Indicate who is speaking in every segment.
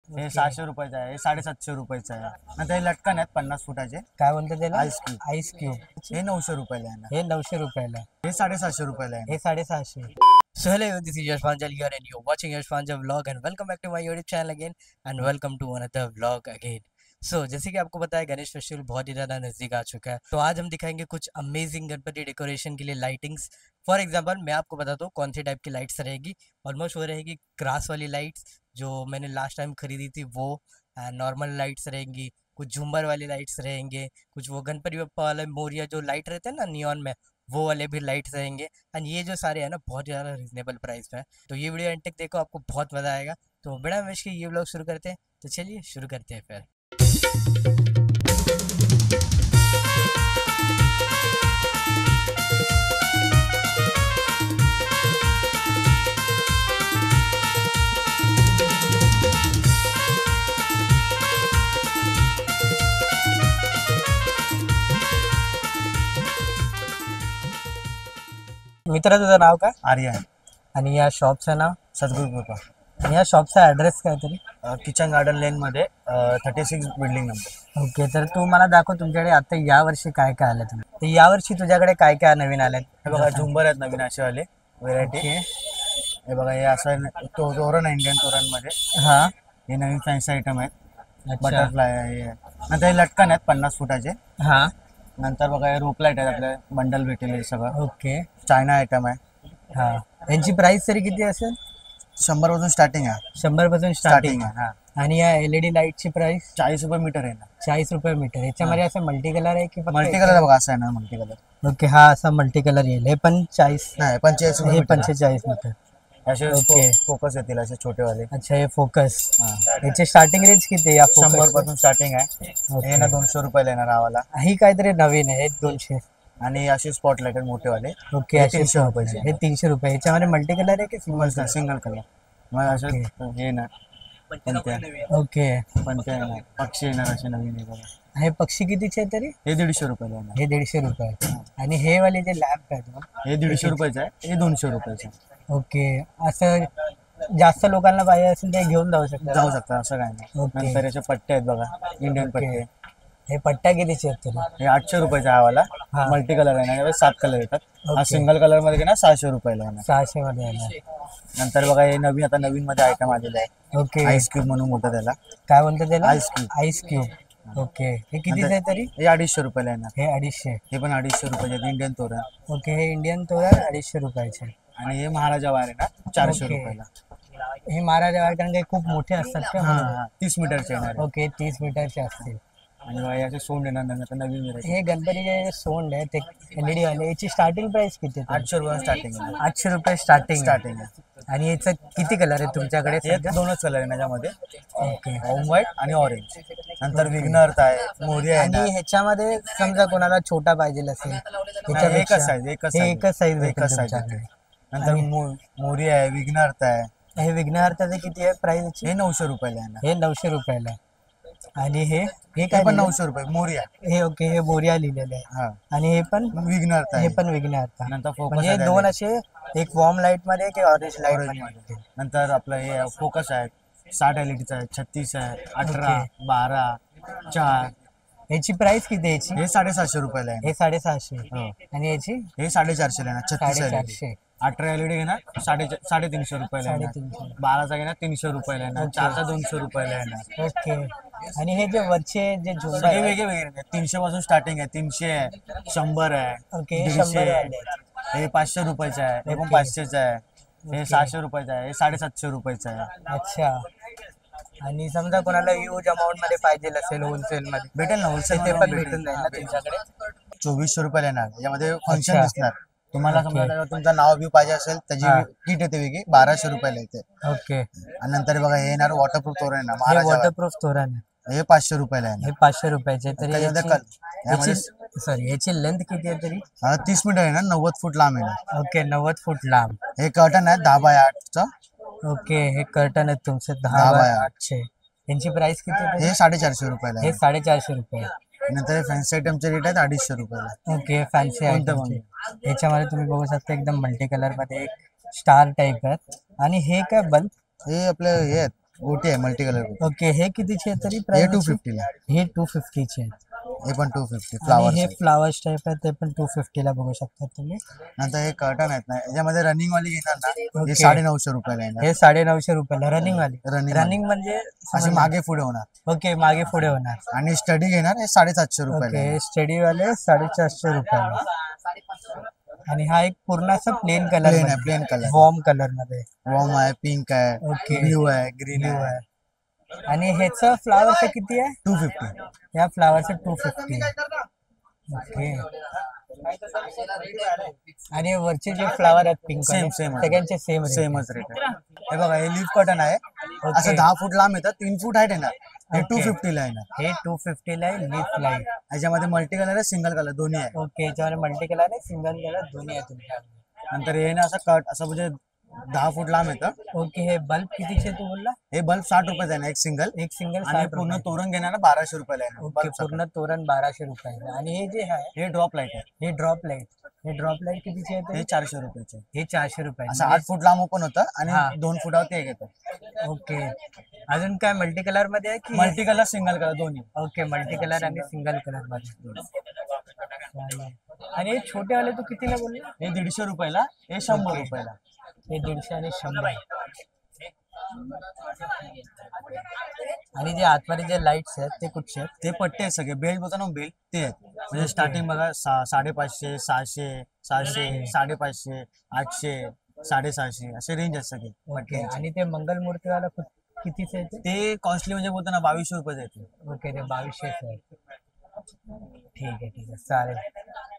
Speaker 1: हे 600 रुपयाचं आहे, हे 750 रुपयाचं आहे. नंतर हे लटकन आहेत 50 फुटाचे.
Speaker 2: काय बोलतो त्याला?
Speaker 1: Ice cube.
Speaker 2: Ice cube.
Speaker 1: हे 900 रुपयाला आहे ना.
Speaker 2: हे 900 रुपयाला.
Speaker 1: हे 750 रुपयाला आहे ना.
Speaker 2: हे 750.
Speaker 3: So hello, this is Yash Panchal here and you're watching Yash Panchal vlog and welcome back to my YouTube channel again and welcome to another vlog again. So जैसे कि आपको पता है गणेश फेस्टिवल बहुत ही ज़्यादा नज़दीक आ चुका है, तो आज हम दिखाएंगे कुछ अमेजिंग गणपति डेकोरेशन के लिए लाइटिंग्स. फॉर एग्जांपल मैं आपको बताता हूँ कौन सी टाइप की लाइट्स रहेगी. ऑलमोस्ट वो रहेगी ग्रास वाली लाइट्स जो मैंने लास्ट टाइम खरीदी थी वो, नॉर्मल लाइट्स रहेंगी, कुछ झूमर वाली लाइट्स रहेंगे, कुछ वो गणपति बप्पा वाला मोरिया जो लाइट रहते हैं ना नियॉन में, वो वाले भी लाइट्स रहेंगे. एंड ये जो सारे हैं ना बहुत ज़्यादा रिजनेबल प्राइस पे है, तो ये वीडियो एंड तक देखो, आपको बहुत मज़ा आएगा. तो बिना वेश के ये व्लॉग शुरू करते हैं, तो चलिए शुरू करते हैं फिर.
Speaker 2: मित्रा तुझं नाव काय
Speaker 1: आर्या आहे.
Speaker 2: आणि या शॉपचं नाव?
Speaker 1: सद्गुरू कृपा.
Speaker 2: आणि या शॉपचा ॲड्रेस काय तरी?
Speaker 1: किचन गार्डन लेन मध्ये 36 बिल्डिंग नंबर.
Speaker 2: ओके, तर तू मला दाखव तुमच्याकडे आता यावर्षी काय काय आलं तुम्ही. तर यावर्षी तुझ्याकडे काय काय नवीन आलं?
Speaker 1: हे बघा झुंबर आहेत नवीन असेवाले व्हेरायटी. हे बघा हे असं तोरण आहे इंडियन तोरणमध्ये.
Speaker 2: हां,
Speaker 1: हे नवीन फॅन्सी आयटम आहेत.
Speaker 2: अच्छा.
Speaker 1: बटरफ्लाय आहे हे. नंतर हे लटकन आहेत 50 फुटाचे.
Speaker 2: हां,
Speaker 1: नंतर बघा हे रोप लाईट आहेत आपल्या बंडल भेटेल हे सगळं.
Speaker 2: ओके.
Speaker 1: चायना आयटम आहे.
Speaker 2: हां, यांची प्राइस तरी किती असेल?
Speaker 1: 100 पासून स्टार्टिंग आहे.
Speaker 2: 100 पासून स्टार्टिंग.
Speaker 1: आहे. हा,
Speaker 2: आणि या LED लाईटची प्राइस
Speaker 1: 40 रुपये मीटर आहे ना.
Speaker 2: 40 रुपये मीटर. याच्यामध्ये असं मल्टी कलर आहे की फक्त
Speaker 1: मल्टी कलर बघा असं आहे ना मल्टी कलर.
Speaker 2: ओके, हा असा मल्टी कलर येईल. हे पण 40,
Speaker 1: नाही 45 रुपये
Speaker 2: हे
Speaker 1: मीटर.
Speaker 2: 45 मीटर.
Speaker 1: असे
Speaker 2: ओके.
Speaker 1: फोकस येतील असे छोटेवाले.
Speaker 2: अच्छा, हे फोकस.
Speaker 1: हा.
Speaker 2: याची स्टार्टिंग रेंज किती आहे या
Speaker 1: 100
Speaker 2: फोकस?
Speaker 1: पासून स्टार्टिंग आहे. हे ना 200 रुपयाला येणार आवाला.
Speaker 2: ही काहीतरी नवीन आहे, हे 200.
Speaker 1: आणि असे स्पॉटलाईट आहेत मोठेवाले.
Speaker 2: ओके,
Speaker 1: हे
Speaker 2: असे
Speaker 1: 300 रुपयाचे.
Speaker 2: हे 300 रुपये. याच्यामध्ये मल्टी कलर आहे की सिंगल?
Speaker 1: Single colour. मग असे हे ना पंत्या
Speaker 2: ओके.
Speaker 1: पंत्या येणार, पक्षी येणार असे नवीन हे बघा.
Speaker 2: हे पक्षी कितीचे आहे तरी?
Speaker 1: हे 150 रुपयाला येणार.
Speaker 2: हे 150 रुपये. आणि हे वाले जे लॅम्प आहेत ना,
Speaker 1: हे 150 रुपयाचं आहे. हे 200 रुपयाचं आहे.
Speaker 2: ओके. असं जास्त लोकांना पाहिजे असेल ते घेऊन जाऊ शकतात.
Speaker 1: जाऊ शकता असं काय नाही.
Speaker 2: ओके.
Speaker 1: नंतर याचे पट्टे आहेत बघा इंडियन
Speaker 2: ओके.
Speaker 1: पट्टे.
Speaker 2: हे पट्ट्या कितीचे आहेत तरी?
Speaker 1: हे 800 रुपयाचा आहे वाला.
Speaker 2: हा.
Speaker 1: मल्टी कलर आहे ना, यावेळी 7 कलर येतात. हा
Speaker 2: ओके.
Speaker 1: सिंगल कलर मध्ये ना 600 रुपयाला येणार.
Speaker 2: 600 मध्ये येणार.
Speaker 1: नंतर बघा हे नवीन आता नवीन मध्ये आयटम आलेले आहे.
Speaker 2: ओके.
Speaker 1: आईस क्यूब म्हणून मोठं त्याला.
Speaker 2: काय बोलतो त्याला?
Speaker 1: Ice cube.
Speaker 2: Ice cube. Okay. हे कितीचे आहे तरी?
Speaker 1: हे 250 रुपयाला येणार.
Speaker 2: हे 250.
Speaker 1: हे पण 250 रुपयाचे आहेत, इंडियन तोरण.
Speaker 2: ओके. हे इंडियन तोरण 250 रुपयाचे.
Speaker 1: आणि हे महाराजा वायर आहे ना 400
Speaker 2: ओके.
Speaker 1: रुपयाला.
Speaker 2: हे महाराजा वायर कारण काही खूप मोठे असतात का
Speaker 1: हा
Speaker 2: म्हणून?
Speaker 1: हा 30 मीटरचे येणार आहे.
Speaker 2: ओके, 30 मीटरचे असतील.
Speaker 1: आणि बघा याचे सोंड येणार नाही आता नवीन व्हेरायटी.
Speaker 2: हे गणपतीचे जे सोंड आहे ते LED वाले, याची स्टार्टिंग प्राइस किती आहे?
Speaker 1: 800 रुपये स्टार्टिंग आहे.
Speaker 2: 800 रुपये स्टार्टिंग.
Speaker 1: स्टार्टिंग आहे.
Speaker 2: आणि याचं किती कलर आहे तुमच्याकडे
Speaker 1: हे
Speaker 2: सध्या?
Speaker 1: 2च कलर आहे त्याच्यामध्ये,
Speaker 2: ओके.
Speaker 1: ऑम व्हाईट आणि ऑरेंज. नंतर विघ्नहर्ता आहे, मोरया आहे ना.
Speaker 2: आणि ह्याच्यामध्ये समजा कोणाला छोटा पाहिजे असेल
Speaker 1: नाही, एकच साईज एकच
Speaker 2: हे
Speaker 1: size.
Speaker 2: एकच साईज
Speaker 1: एकच size
Speaker 2: तुमच्याकडे.
Speaker 1: नंतर मोरया आहे, विघ्नहर्ता आहे.
Speaker 2: हे विघ्नहर्ताचे किती आहे प्राइस?
Speaker 1: हे 900 रुपयाला येणार.
Speaker 2: हे 900 रुपयाला. आणि हे
Speaker 1: हे
Speaker 2: काय
Speaker 1: पण
Speaker 2: लिहिलंय?
Speaker 1: 900 रुपये मोरया.
Speaker 2: हे ओके, हे बोरिया लिहिलेले आहे.
Speaker 1: हा
Speaker 2: आणि हे पण
Speaker 1: विघ्नहर्ता
Speaker 2: हे
Speaker 1: आहे.
Speaker 2: पण विघ्नहर्ता.
Speaker 1: नंतर फोकस
Speaker 2: म्हणजे
Speaker 1: आहे
Speaker 2: दोन असे, एक वॉर्म लाईट मध्ये एक ऑरेंज लाईट
Speaker 1: Orange
Speaker 2: मध्ये.
Speaker 1: मध्ये. नंतर आपलं हे फोकस आहे 60 LED आहे, 36 आहे, 18, 12, 4.
Speaker 2: याची प्राइस किती आहे याची?
Speaker 1: हे 750 रुपयाला आहे.
Speaker 2: हे 750.
Speaker 1: हो.
Speaker 2: आणि याची
Speaker 1: हे 450 ला येणार. 36 LED.
Speaker 2: 450.
Speaker 1: 18 LED घेणार 350 रुपयाला येणार.
Speaker 2: 350.
Speaker 1: 12चा घेणार 300 रुपयाला येणार. 4चा 200 रुपयाला येणार.
Speaker 2: ओके. आणि हे जे वरचे जे झुंबर
Speaker 1: सगळे
Speaker 2: आहे,
Speaker 1: वेगळे वेगळे 300 पासून स्टार्टिंग आहे. 300 आहे, 100 आहे,
Speaker 2: ओके, हे
Speaker 1: 150
Speaker 2: 100
Speaker 1: आहे.
Speaker 2: वाले आहेत.
Speaker 1: हे 500 रुपयाचं आहे. हे पण
Speaker 2: ओके.
Speaker 1: 500चं आहे. हे 600 रुपयाचं आहे. हे 750 रुपयाचं आहे.
Speaker 2: अच्छा. आणि समजा कोणाला ह्यूज अमाऊंट मध्ये पाहिजे असेल होलसेल मध्ये,
Speaker 1: भेटेल ना होलसेल
Speaker 2: ते पण भेटून जाईल ना तुमच्याकडे?
Speaker 1: 2400 रुपयाला येणार. यामध्ये फंक्शन
Speaker 2: अच्छा.
Speaker 1: दिसणार तुम्हाला.
Speaker 2: ओके.
Speaker 1: समजा तुमचं नाव व्यू पाहिजे असेल त्याची
Speaker 2: हा.
Speaker 1: किट येते वेगळी 1200 रुपयाला येते.
Speaker 2: ओके.
Speaker 1: आणि नंतर बघा हे येणार वॉटरप्रूफ तोरण येणार
Speaker 2: हे
Speaker 1: महाराजा.
Speaker 2: वॉटरप्रूफ तोरण आहे.
Speaker 1: हे 500 रुपयाला
Speaker 2: हे
Speaker 1: येणार.
Speaker 2: 500 रुपयाचे. तरी
Speaker 1: त्याच्यामध्ये यामध्ये
Speaker 2: सॉरी, याची लेंथ किती आहे तरी?
Speaker 1: 30 मीटर येणार, 90 फूट लांब येणार.
Speaker 2: ओके, 90 फूट लांब.
Speaker 1: हे कर्टन आहे 10 बाय 8चं.
Speaker 2: ओके. हे कर्टन आहेत तुमचे 10
Speaker 1: 10
Speaker 2: बाय
Speaker 1: बाय
Speaker 2: 8चे. यांची प्राइस किती आहे तरी?
Speaker 1: हे 450 रुपयाला
Speaker 2: हे
Speaker 1: आहे.
Speaker 2: 450 रुपये.
Speaker 1: नंतर हे फॅन्सी आयटमचे रेट आहेत 250 रुपयाला.
Speaker 2: ओके. फॅन्सी
Speaker 1: कोणतं
Speaker 2: आयटम. याच्यामध्ये तुम्ही बघू शकता एकदम मल्टी कलर मध्ये एक स्टार टाइप आहे. आणि हे काय बल्ब?
Speaker 1: हे आपले हे आहेत गोटी आहे मल्टी कलर.
Speaker 2: ओके, हे कितीचे आहे तरी
Speaker 1: हे
Speaker 2: प्राइस?
Speaker 1: 250 ला.
Speaker 2: हे 250 आहेत.
Speaker 1: हे पण 250
Speaker 2: आणि
Speaker 1: फ्लावर्स
Speaker 2: हे
Speaker 1: आहे.
Speaker 2: फ्लावर्स टाइप आहे ते पण 250 ला बघू शकता तुम्ही.
Speaker 1: नंतर हे कर्टन आहेत ना, याच्यामध्ये रनिंग वाली घेणार ना, हे
Speaker 2: Okay.
Speaker 1: 950 रुपयाला येणार.
Speaker 2: हे 950 रुपयाला रनिंग वाली.
Speaker 1: Running
Speaker 2: रनिंग म्हणजे
Speaker 1: असे मागे पुढे होणार.
Speaker 2: ओके, मागे पुढे होणार.
Speaker 1: आणि स्टडी घेणार हे 750 रुपयाला
Speaker 2: ओके,
Speaker 1: येणार.
Speaker 2: स्टडी वाले 450 रुपयाला. आणि हा एक पूर्ण असा प्लेन कलर
Speaker 1: प्लेन आहे, प्लेन कलर.
Speaker 2: वॉर्म कलर मध्ये.
Speaker 1: वॉर्म आहे, पिंक आहे,
Speaker 2: Okay.
Speaker 1: ब्ल्यू आहे, ग्रीन
Speaker 2: ब्ल्यू
Speaker 1: आहे.
Speaker 2: आहे. आणि ह्याचं फ्लावरचं किती आहे?
Speaker 1: 250.
Speaker 2: या फ्लावरचं 250. ओके. आणि वरचे जे फ्लावर आहेत पिंक
Speaker 1: Same, same.
Speaker 2: सगळ्यांचे सेम
Speaker 1: सेमच रेट आहे. हे बघा, हे लीफ कटन आहे. असं 10 फूट लांब येतं, 3 फूट हाईट येणार. हे
Speaker 2: Okay.
Speaker 1: 250 ला येणार.
Speaker 2: हे 250 ला आहे लीफ लाईट.
Speaker 1: याच्यामध्ये मल्टी कलर आहे, सिंगल कलर दोन्ही आहे.
Speaker 2: ओके, याच्यामध्ये मल्टी कलर आहे, सिंगल कलर दोन्ही आहे तुमच्याकडे.
Speaker 1: नंतर हे ना असं कट असं म्हणजे 10 फूट लांब येतं.
Speaker 2: ओके, हे बल्ब कितीचे तू बोलला?
Speaker 1: हे बल्ब 60 रुपयाचा आहे ना, एक सिंगल.
Speaker 2: एक सिंगल
Speaker 1: आणि पूर्ण तोरण घेणार ना 1200 रुपयाला येणार.
Speaker 2: ओके,
Speaker 1: bulb चं.
Speaker 2: पूर्ण तोरण 1200 रुपयाला. आणि हे जे आहे
Speaker 1: हे ड्रॉप लाईट आहे.
Speaker 2: हे ड्रॉप लाईट. हे ड्रॉप लाईट कितीचे आहे
Speaker 1: हे
Speaker 2: ते?
Speaker 1: 400 रुपयाचे.
Speaker 2: हे 400 रुपये.
Speaker 1: असं 8 फूट लांब ओपन होतं आणि
Speaker 2: हा.
Speaker 1: 2 फुटावरती एक येतं.
Speaker 2: ओके. अजून काय मल्टी कलर मध्ये आहे की?
Speaker 1: मल्टी कलर, सिंगल कलर दोन्ही.
Speaker 2: ओके, मल्टी कलर आणि सिंगल कलर मध्ये. चालेल. आणि हे छोटे वाले तू कितीला बोलले?
Speaker 1: हे 150 रुपयाला, हे 100 रुपयाला.
Speaker 2: हे 150 आणि 100. आणि जे आतमध्ये जे लाईट्स आहेत ते कुठचे आहेत?
Speaker 1: ते पट्टे आहेत सगळे, बेल्ट होता ना बेल्ट ते आहेत. म्हणजे स्टार्टिंग बघा 550, 600, 700, 550, 800, 750 असे रेंज आहेत सगळे
Speaker 2: ओके.
Speaker 1: पट्ट्यांचे.
Speaker 2: आणि ते मंगलमूर्तीवाला कितीचे आहे ते?
Speaker 1: ते कॉस्टली म्हणजे बोलतो ना 2200 रुपये येते.
Speaker 2: ओके, ते 2200 आहे. ठीक आहे, ठीक आहे, चालेल.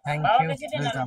Speaker 2: थँक्यू.
Speaker 1: वेलकम.